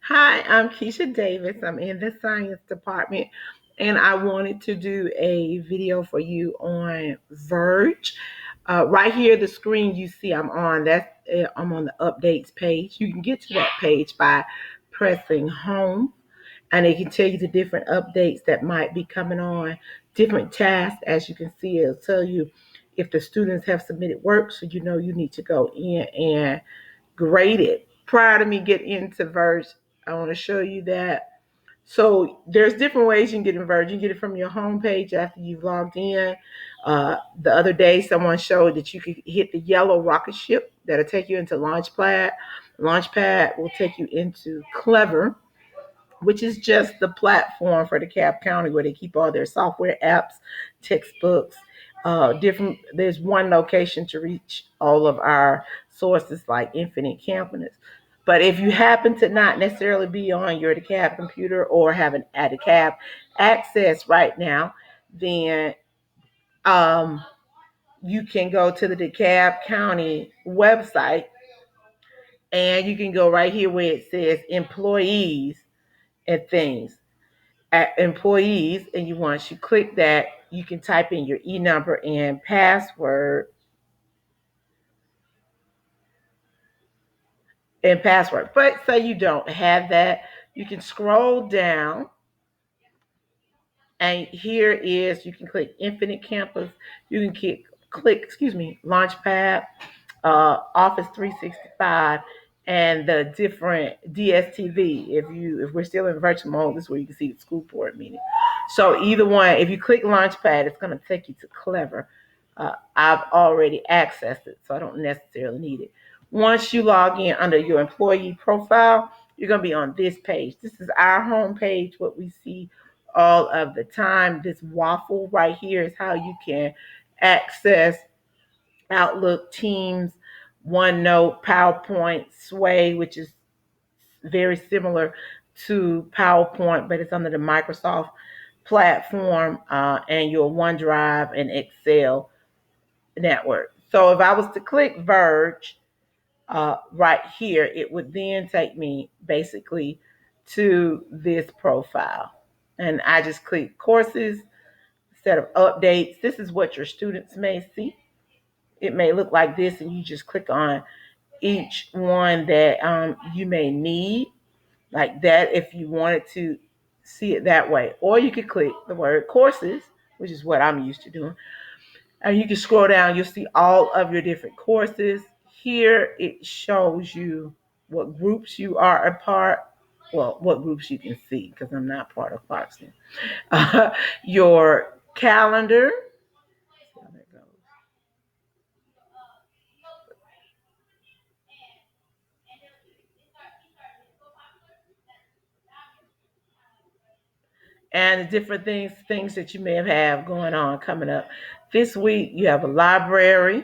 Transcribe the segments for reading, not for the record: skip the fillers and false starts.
Hi, I'm Keisha Davis. I'm in the science department, and I wanted to do a video for you on Verge. Right here, the screen you see I'm on the updates page. You can get to that page by pressing home, and it can tell you the different updates that might be coming on, different tasks. As you can see, it'll tell you if the students have submitted work, so you know you need to go in and grade it. Prior to me getting into Verge, I want to show you that. So there's different ways you can get in Verge. You can get it from your homepage after you've logged in. The other day, someone showed that you could hit the yellow rocket ship that'll take you into Launchpad. Launchpad will take you into Clever, which is just the platform for DeKalb County where they keep all their software apps, textbooks, different. There's one location to reach all of our sources like Infinite Campus. But if you happen to not necessarily be on your DeKalb computer or have an DeKalb access right now, then um, you can go to the DeKalb County website and you can go right here where it says employees and things at employees, and once you click that, you can type in your number and password. But say you don't have that, you can scroll down, and here is you can click Infinite Campus. You can click Launchpad, Office 365, and the different DSTV. If we're still in virtual mode, this is where you can see the school board meeting. So either one, if you click Launchpad, it's going to take you to Clever. I've already accessed it, so I don't necessarily need it. Once you log in under your employee profile, you're going to be on this page. This is our home page, what we see all of the time. This waffle right here is how you can access Outlook, Teams, OneNote, PowerPoint, Sway, which is very similar to PowerPoint, but it's under the Microsoft platform, and your OneDrive and Excel network. So if I was to click Verge right here, it would then take me basically to this profile. And I just click courses instead of updates. This is what your students may see. It may look like this, and you just click on each one that you may need, like that, if you wanted to see it that way. Or you could click the word courses, which is what I'm used to doing. And you can scroll down, you'll see all of your different courses. Here it shows you what groups you are a part. Well, what groups you can see, because I'm not part of Clarkston. Your calendar. And the different things that you may have going on coming up. This week you have a library.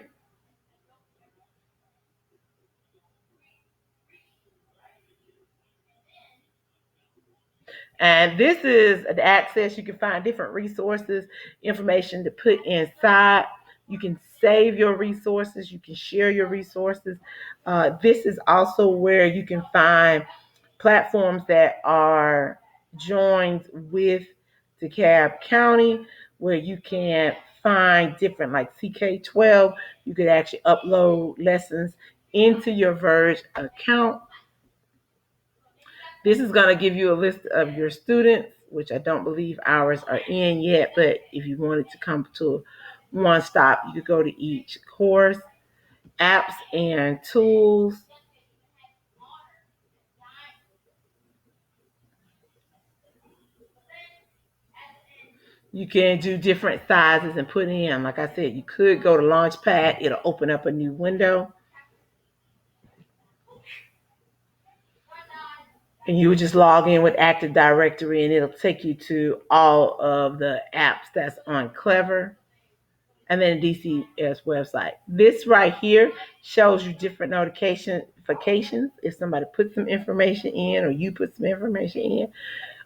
And this is the access. You can find different resources, information to put inside. You can save your resources. You can share your resources. This is also where you can find platforms that are joined with DeKalb County, where you can find different, like CK12. You could actually upload lessons into your Verge account. This is going to give you a list of your students, which I don't believe ours are in yet, but if you wanted to come to one stop, you could go to each course, apps and tools. You can do different sizes and put in, like I said, you could go to Launchpad, it'll open up a new window. And you would just log in with Active Directory and it'll take you to all of the apps that's on Clever. And then DCS website. This right here shows you different notifications if somebody puts some information in or you put some information in.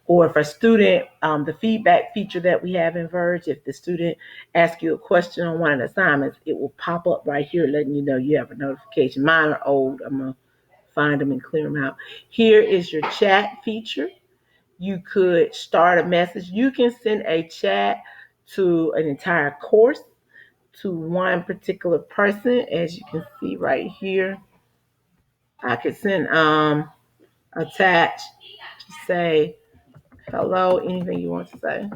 Or if a student, the feedback feature that we have in Verge, if the student asks you a question on one of the assignments, it will pop up right here letting you know you have a notification. Mine are old. I'm a find them and clear them out. Here is your chat feature. You could start a message. You can send a chat to an entire course, to one particular person, as you can see right here. I could send attach to say hello, anything you want to say.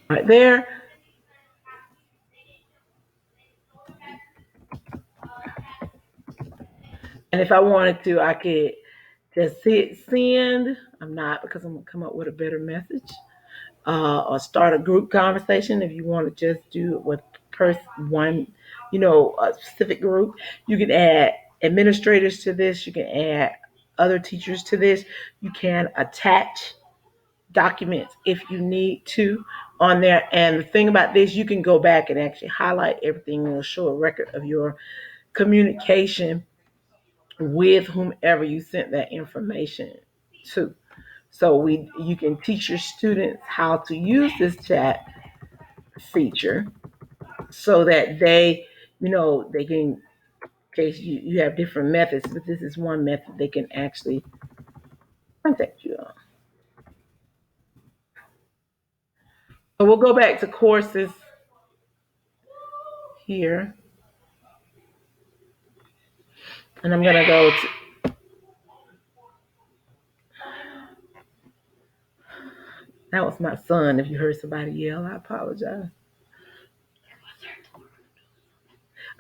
Right there. And if I wanted to, I could just hit send. I'm not, because I'm gonna come up with a better message. Or start a group conversation if you want to just do it with one, a specific group. You can add administrators to this. You can add other teachers to this. You can attach documents if you need to on there. And the thing about this, you can go back and actually highlight everything. It'll show a record of your communication with whomever you sent that information to. So you can teach your students how to use this chat feature so that they can, in case you have different methods, but this is one method they can actually contact you on. So we'll go back to courses here. And I'm going to go to, that was my son. If you heard somebody yell, I apologize.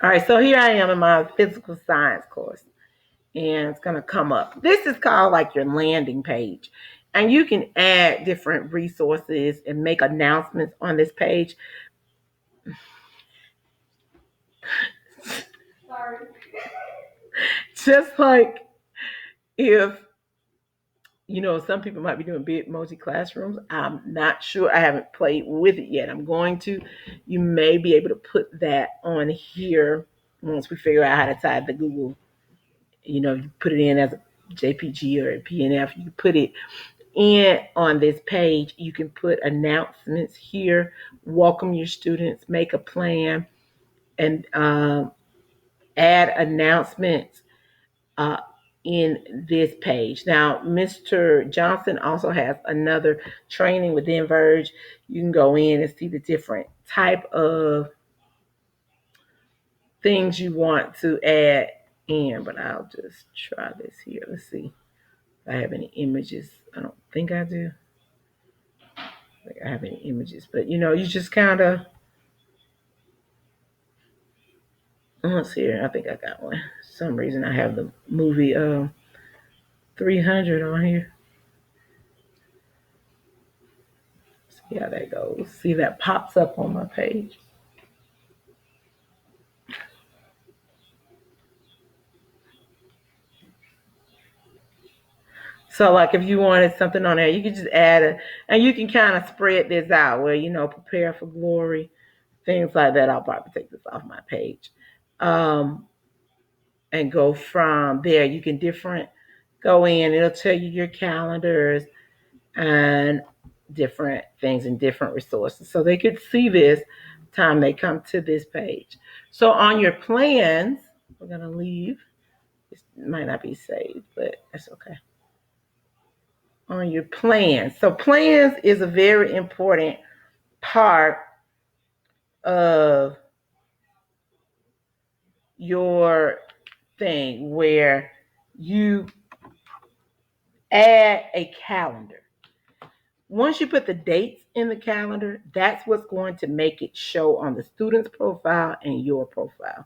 All right, so here I am in my physical science course. And it's going to come up. This is called like your landing page. And you can add different resources and make announcements on this page. Sorry. Just like if, some people might be doing Bitmoji classrooms. I'm not sure. I haven't played with it yet. I'm going to. You may be able to put that on here once we figure out how to tie the Google. You put it in as a JPG or a PNF. You put it in on this page. You can put announcements here, welcome your students, make a plan, and add announcements in this page. Now, Mr. Johnson also has another training within Verge. You can go in and see the different type of things you want to add in, but I'll just try this here. Let's see if I have any images. I don't think I do. I think I have any images, but you just kind of, let's see here. I think I got one. For some reason I have the movie 300 on here. See how that goes. See, that pops up on my page. So, like, if you wanted something on there, you could just add it, and you can kind of spread this out where, prepare for glory, things like that. I'll probably take this off my page, and go from there. You can go in, it'll tell you your calendars and different things and different resources. So they could see this time they come to this page. So on your plans, we're going to leave. It might not be saved, but that's okay. On your plans. So plans is a very important part of your thing where you add a calendar. Once you put the dates in the calendar, that's what's going to make it show on the student's profile and your profile.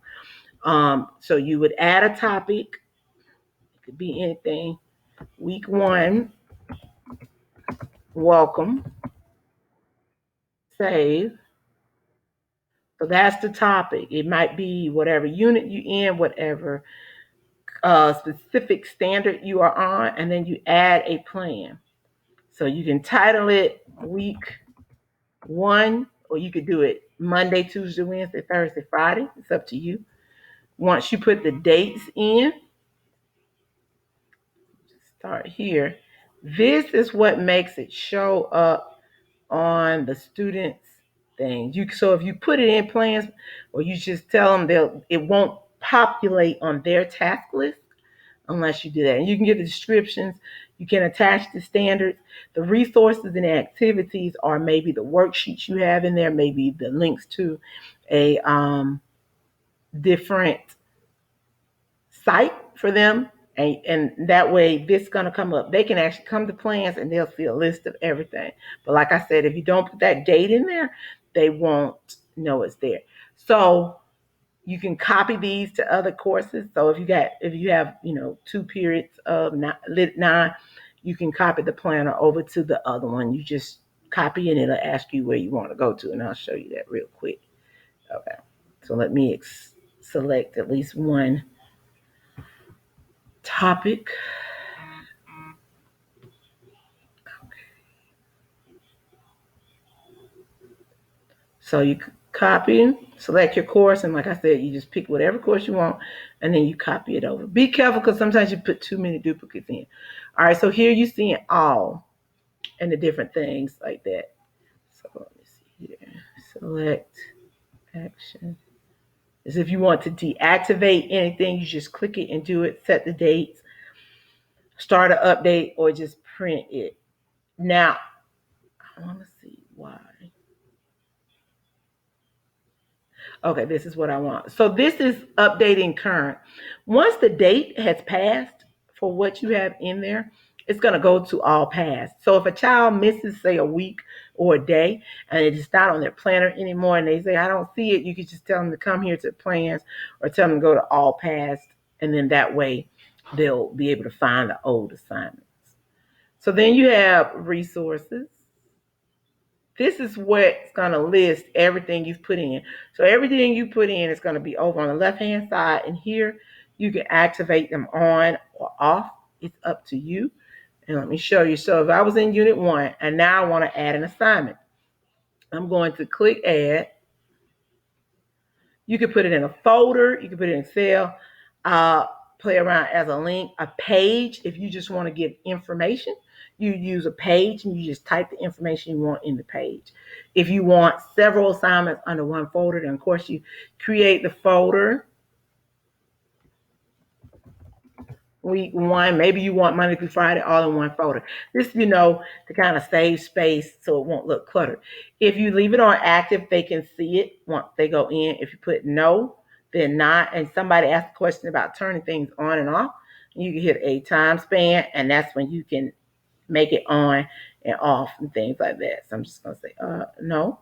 So you would add a topic. It could be anything. Week 1, welcome, save. So that's the topic. It might be whatever unit you're in, whatever specific standard you are on, and then you add a plan. So you can title it week 1, or you could do it Monday, Tuesday, Wednesday, Thursday, Friday. It's up to you. Once you put the dates in, start here. This is what makes it show up on the students' thing. So if you put it in plans, or you just tell them, it won't populate on their task list unless you do that. And you can get the descriptions. You can attach the standards. The resources and the activities are maybe the worksheets you have in there, maybe the links to a different site for them. And that way, this is going to come up. They can actually come to plans and they'll see a list of everything. But like I said, if you don't put that date in there, they won't know it's there. So you can copy these to other courses. So if you have 2 periods of lit 9, you can copy the planner over to the other one. You just copy and it'll ask you where you want to go to, and I'll show you that real quick. Okay, so let me select at least one topic. So you copy, select your course, and like I said, you just pick whatever course you want, and then you copy it over. Be careful because sometimes you put too many duplicates in. All right, so here you're seeing all and the different things like that. So let me see here. Select action. As if you want to deactivate anything, you just click it and do it. Set the dates, start an update, or just print it. Now, I want to see why. Okay, this is what I want. So this is updating current. Once the date has passed for what you have in there, it's going to go to all past. So if a child misses, say, a week or a day, and it is not on their planner anymore, and they say, I don't see it, you can just tell them to come here to plans or tell them to go to all past, and then that way they'll be able to find the old assignments. So then you have resources. This is what's going to list everything you've put in. So everything you put in is going to be over on the left-hand side. And here you can activate them on or off. It's up to you. And let me show you. So if I was in Unit 1 and now I want to add an assignment, I'm going to click Add. You can put it in a folder. You can put it in Excel. Play around as a link. A page, if you just want to give information, you use a page and you just type the information you want in the page. If you want several assignments under one folder, then of course you create the folder. Week 1, maybe you want Monday through Friday all in one folder. This, to kind of save space so it won't look cluttered. If you leave it on active, they can see it once they go in. If you put no, then not, and somebody asks a question about turning things on and off, you can hit a time span, and that's when you can make it on and off and things like that. So I'm just going to say no,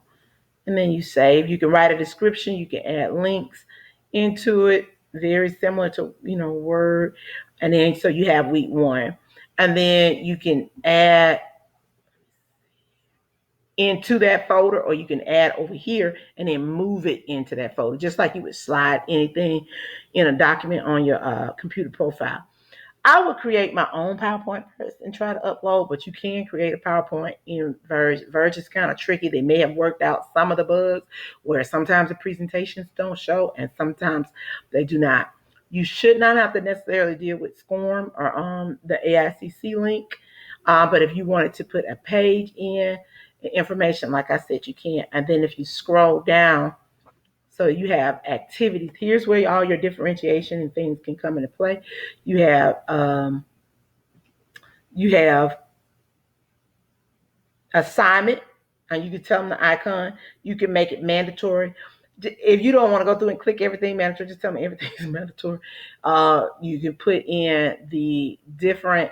and then you save. You can write a description. You can add links into it, very similar to Word. And then so you have week 1, and then you can add into that folder, or you can add over here and then move it into that folder, just like you would slide anything in a document on your computer profile. I would create my own PowerPoint first and try to upload, but you can create a PowerPoint in Verge. Verge is kind of tricky. They may have worked out some of the bugs where sometimes the presentations don't show and sometimes they do not. You should not have to necessarily deal with SCORM or the AICC link, but if you wanted to put a page in, information, like I said, you can. And then if you scroll down, so you have activities. Here's where all your differentiation and things can come into play. You have assignment, and you can tell them the icon. You can make it mandatory. If you don't want to go through and click everything mandatory, just tell me everything is mandatory. You can put in the different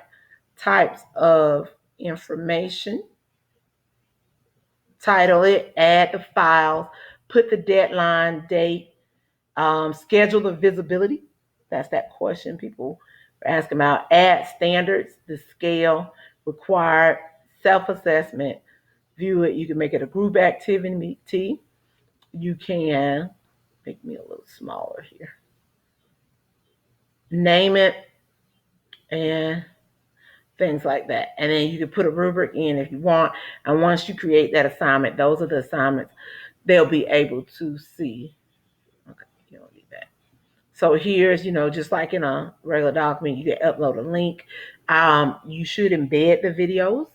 types of information, title it, add the files, put the deadline, date, schedule the visibility. That's that question people are asking about. Add standards, the scale required, self-assessment, view it. You can make it a group activity. You can make me a little smaller here. Name it and things like that. And then you can put a rubric in if you want. And once you create that assignment, those are the assignments they'll be able to see. Okay, you don't need that. So here's, just like in a regular document, you can upload a link. You should embed the videos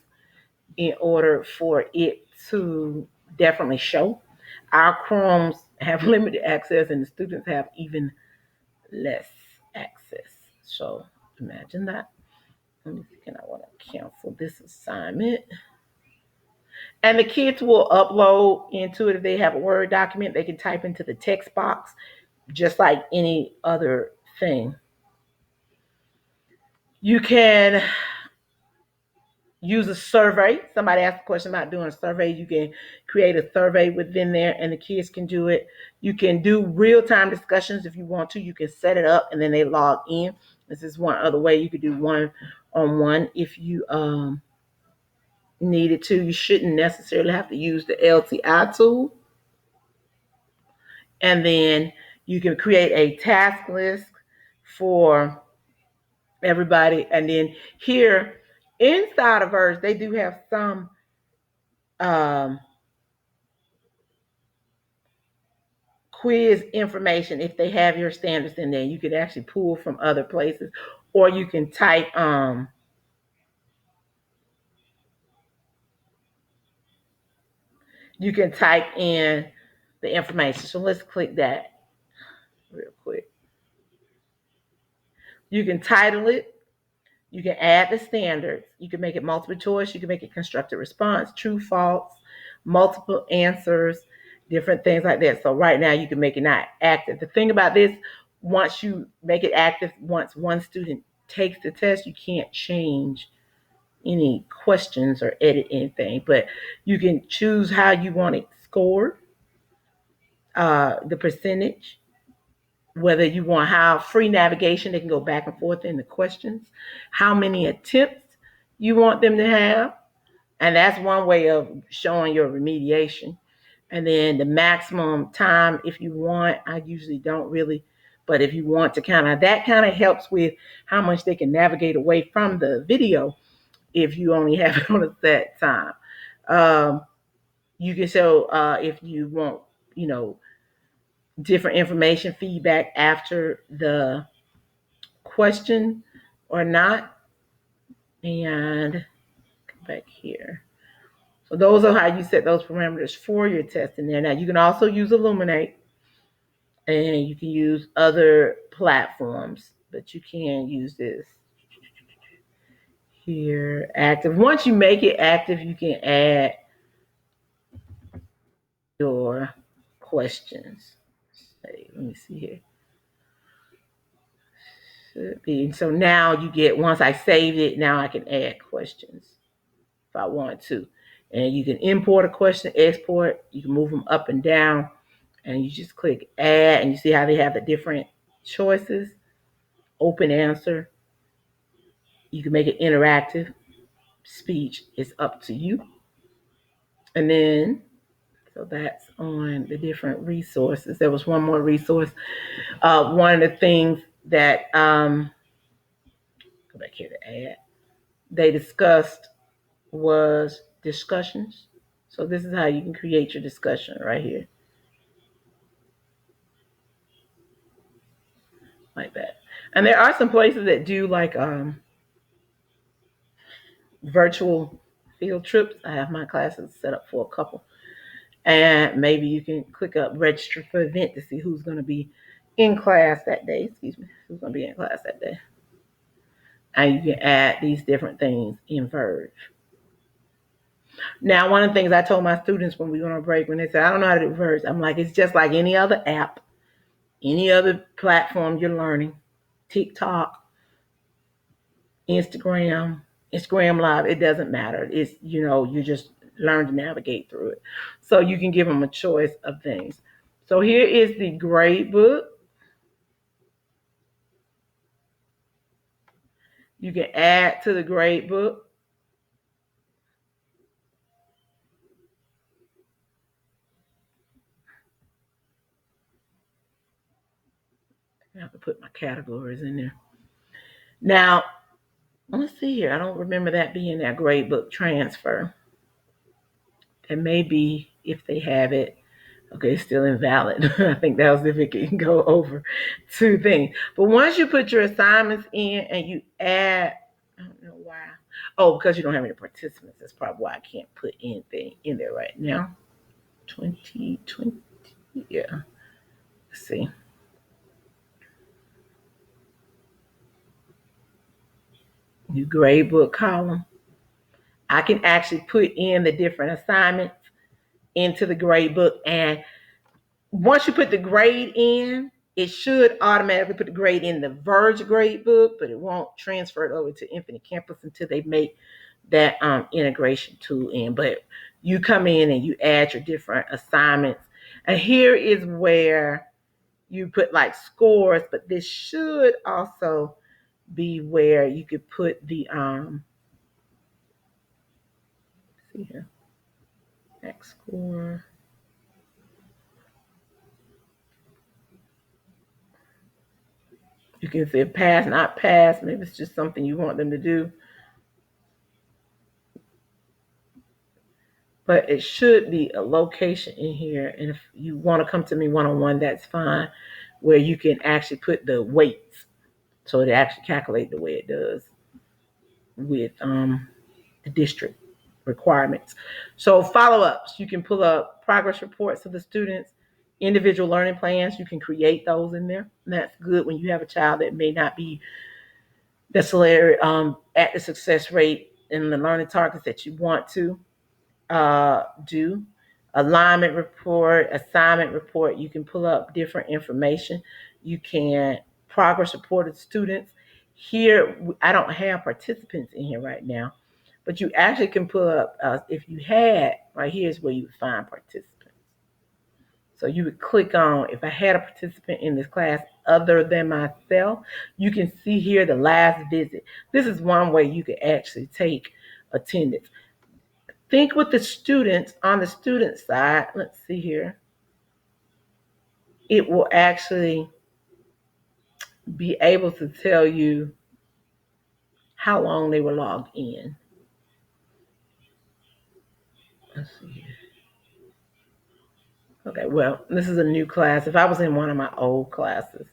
in order for it to definitely show. Our Chromes have limited access and the students have even less access. So imagine that. Let me see, can I want to cancel this assignment? And the kids will upload into it. If they have a Word document, they can type into the text box just like any other thing. You can use a survey. Somebody asked a question about doing a survey. You can create a survey within there and the kids can do it. You can do real-time discussions if you want to. You can set it up and then they log in. This is one other way. You could do one-on-one if you needed to. You shouldn't necessarily have to use the LTI tool. And then you can create a task list for everybody. And then here inside of Verge, they do have some um, quiz information. If they have your standards in there, you can actually pull from other places, or you can type in the information. So let's click that real quick. You can title it. You can add the standards. You can make it multiple choice. You can make it constructed response, true, false, multiple answers, different things like that. So right now you can make it not active. The thing about this, once you make it active, once one student takes the test, you can't change any questions or edit anything. But you can choose how you want it scored, the percentage, whether you want how free navigation, they can go back and forth in the questions, how many attempts you want them to have. And that's one way of showing your remediation. And then the maximum time, if you want, I usually don't really, but if you want to that kind of helps with how much they can navigate away from the video if you only have it on a set time. You can show if you want, different information, feedback after the question or not. And come back here. So those are how you set those parameters for your test in there. Now you can also use Illuminate and you can use other platforms, but you can use this here, active. Once you make it active, you can add your questions. Let me see here. Should be. So now you get, once I saved it, now I can add questions if I want to. And you can import a question, export, you can move them up and down, and you just click add, and you see how they have the different choices. Open answer. You can make it interactive. Speech is up to you. And then, so that's on the different resources. There was one more resource. One of the things that, go back here to add, they discussed was discussions. So this is how you can create your discussion right here. Like that. And there are some places that do like virtual field trips. I have my classes set up for a couple. And maybe you can click up register for event to see who's going to be in class that day. Excuse me, who's going to be in class that day. And you can add these different things in Verge. Now, one of the things I told my students when we went on break, when they said, I don't know how to do Verge, I'm like, it's just like any other app, any other platform you're learning, TikTok, Instagram Live, it doesn't matter. It's, you just learn to navigate through it. So you can give them a choice of things. So here is the grade book. You can add to the grade book. I have to put my categories in there. Now, let's see here. I don't remember that being that grade book transfer. And maybe if they have it, Okay, it's still invalid. I think that was if it can go over two things. But once you put your assignments in and you add, I don't know why. Oh, because you don't have any participants. That's probably why I can't put anything in there right now. 2020, yeah. Let's see. New grade book column. I can actually put in the different assignments into the grade book, and once you put the grade in, it should automatically put the grade in the Verge grade book, but it won't transfer it over to Infinite Campus until they make that integration tool in. But you come in and you add your different assignments. And here is where you put like scores, but this should also be where you could put the see here, max score. You can say pass, not pass. Maybe it's just something you want them to do. But it should be a location in here. And if you want to come to me one-on-one, that's fine, where you can actually put the weights. So it actually calculate the way it does with the district requirements. So follow-ups, you can pull up progress reports of the students, individual learning plans. You can create those in there. And that's good when you have a child that may not be necessarily at the success rate and the learning targets that you want to do. Alignment report, assignment report. You can pull up different information. You can progress report of students. Here, I don't have participants in here right now, but you actually can pull up, if you had, right here's where you would find participants. So you would click on, if I had a participant in this class other than myself, you can see here the last visit. This is one way you could actually take attendance. Think with the students on the student side. Let's see here. It will actually be able to tell you how long they were logged in. Let's see here. Okay, well, this is a new class. If I was in one of my old classes,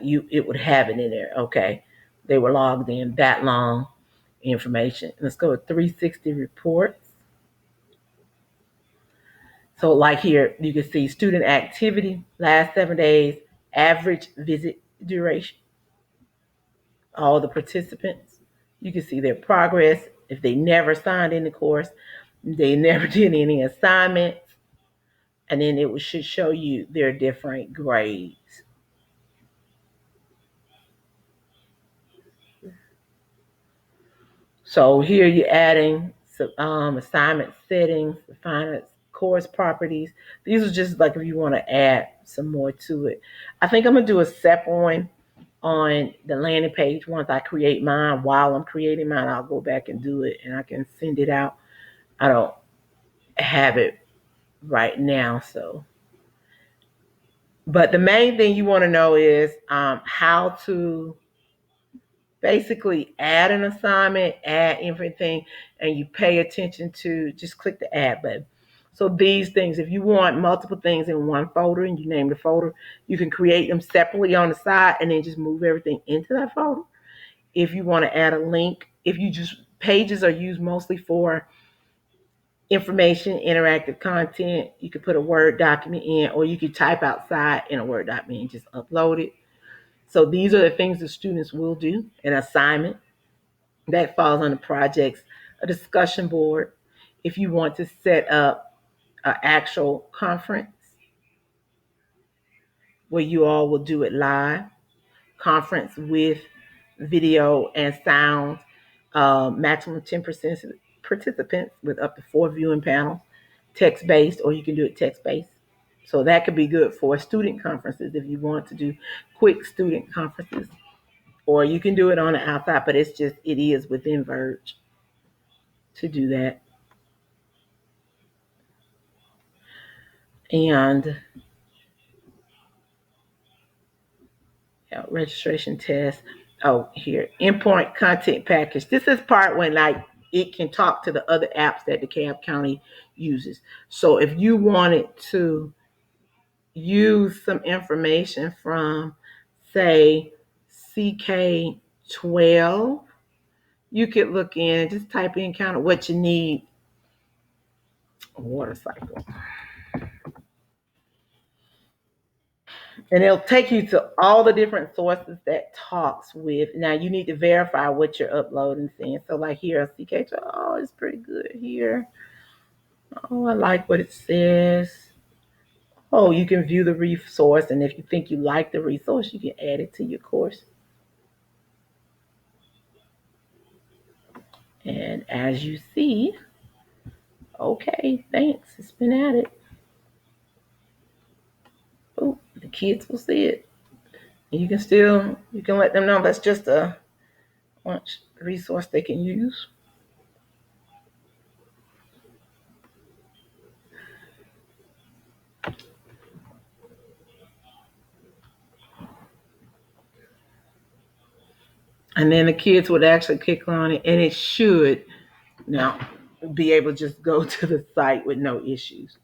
it would have it in there. Okay, they were logged in that long information. Let's go with 360 reports. So like here, you can see student activity, last 7 days, average visit duration, all the participants. You can see their progress. If they never signed in the course, they never did any assignments, and then it should show you their different grades. So here you're adding some assignment settings, define course properties. These are just like if you want to add some more to it. I think I'm gonna do a separate one on the landing page once I create mine. While I'm creating mine, I'll go back and do it, and I can send it out. I don't have it right now, so. But the main thing you want to know is how to basically add an assignment, add everything, and you pay attention to just click the add button. So these things, if you want multiple things in one folder and you name the folder, you can create them separately on the side and then just move everything into that folder. If you want to add a link, if you just, pages are used mostly for information, interactive content. You could put a Word document in, or you could type outside in a Word document and just upload it. So these are the things the students will do. An assignment that falls on the projects, a discussion board. If you want to set up an actual conference where you all will do it live, conference with video and sound, maximum 10% participants with up to 4 viewing panels, text-based, or you can do it text-based. So that could be good for student conferences if you want to do quick student conferences, or you can do it on the outside, but it is within Verge to do that. And yeah, registration test. Oh, here, import content package. This is part when like it can talk to the other apps that DeKalb County uses. So if you wanted to use some information from, say, CK12. You could look in, just type in kind of what you need, water cycle. And it'll take you to all the different sources that talks with. Now you need to verify what you're uploading, seeing. So like here, CK12, oh, it's pretty good here. Oh, I like what it says. Oh, you can view the resource, and if you think you like the resource, you can add it to your course. And as you see, okay, thanks, it's been added. Oh, the kids will see it. And you can let them know that's just a lunch resource they can use. And then the kids would actually click on it, and it should now be able to just go to the site with no issues.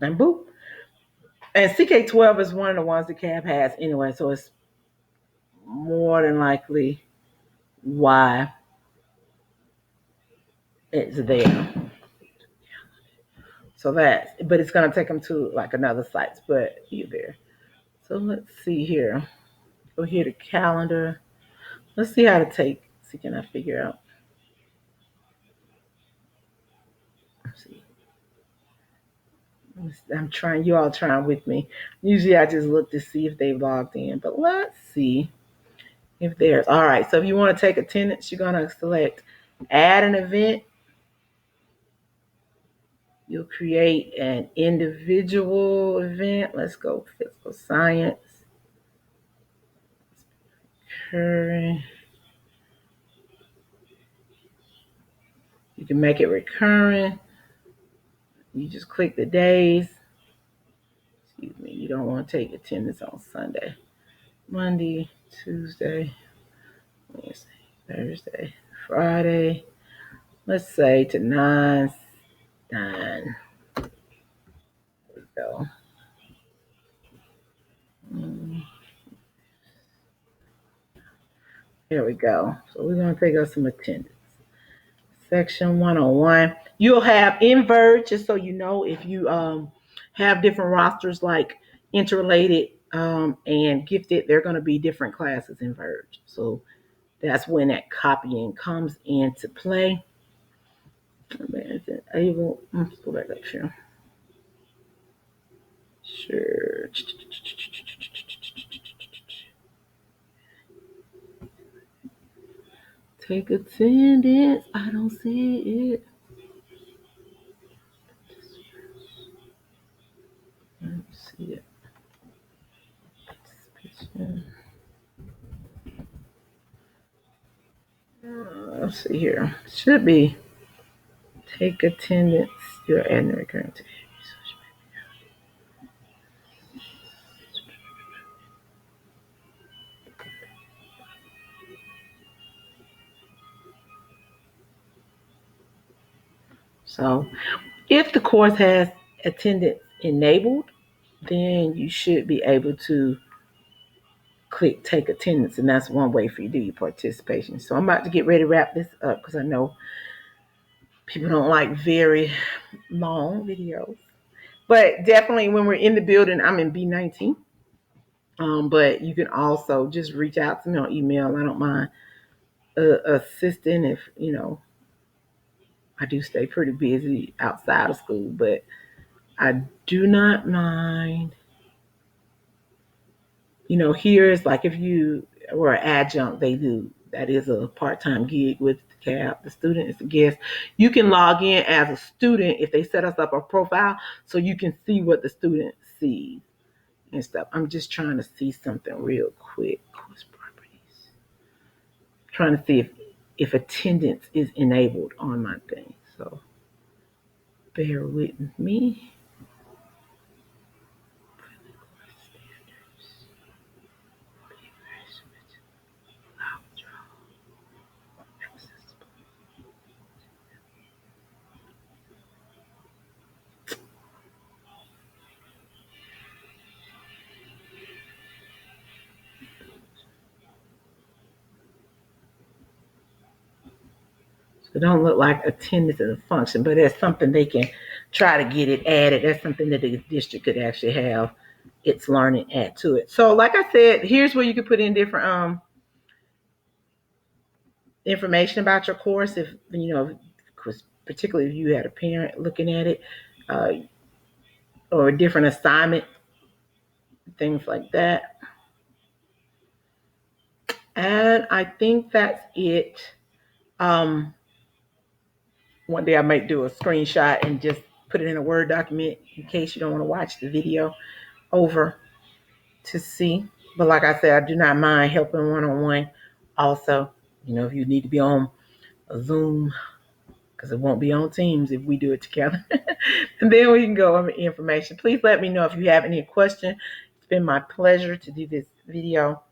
And boop. And CK12 is one of the ones the cab has anyway, so it's more than likely why it's there. So but it's gonna take them to like another site, but you're there. So let's see here. Go here to calendar. Let's see how to take. See, can I figure out? Let's see. I'm trying. You all trying with me. Usually, I just look to see if they logged in, but let's see if there's. All right. So if you want to take attendance, you're gonna select add an event. You'll create an individual event. Let's go physical science. Current. You can make it recurring. You just click the days. Excuse me. You don't want to take attendance on Sunday, Monday, Tuesday, Wednesday, Thursday, Friday. Let's say to 9. There we go. There we go. So we're going to take us some attendance. Section 101. You'll have in Verge, just so you know, if you have different rosters like interrelated and gifted, they're going to be different classes in Verge. So that's when that copying comes into play. Able, let's go back up here. Sure. Take attendance. I don't see it. Let me see it. Let's see here. Should be take attendance. Your admin recurring. So if the course has attendance enabled, then you should be able to click take attendance, and that's one way for you to do your participation. So I'm about to get ready to wrap this up because I know people don't like very long videos. But definitely when we're in the building, I'm in B19. But you can also just reach out to me on email. I don't mind assisting if, I do stay pretty busy outside of school, but I do not mind. Here is like if you were an adjunct, they do. That is a part-time gig with the CAB. The student is a guest. You can log in as a student if they set us up a profile so you can see what the student sees and stuff. I'm just trying to see something real quick. Course properties. Trying to see if attendance is enabled on my thing. So bear with me. So it don't look like attendance as a function, but that's something they can try to get it added. That's something that the district could actually have its learning add to it. So like I said, here's where you can put in different information about your course. If you know, particularly if you had a parent looking at it, uh, or a different assignment, things like that. And I think that's it. Um, One day I might do a screenshot and just put it in a Word document in case you don't want to watch the video over to see. But like I said, I do not mind helping one-on-one. Also, if you need to be on a Zoom, because it won't be on Teams if we do it together. And then we can go over information. Please let me know if you have any questions. It's been my pleasure to do this video.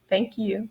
Thank you.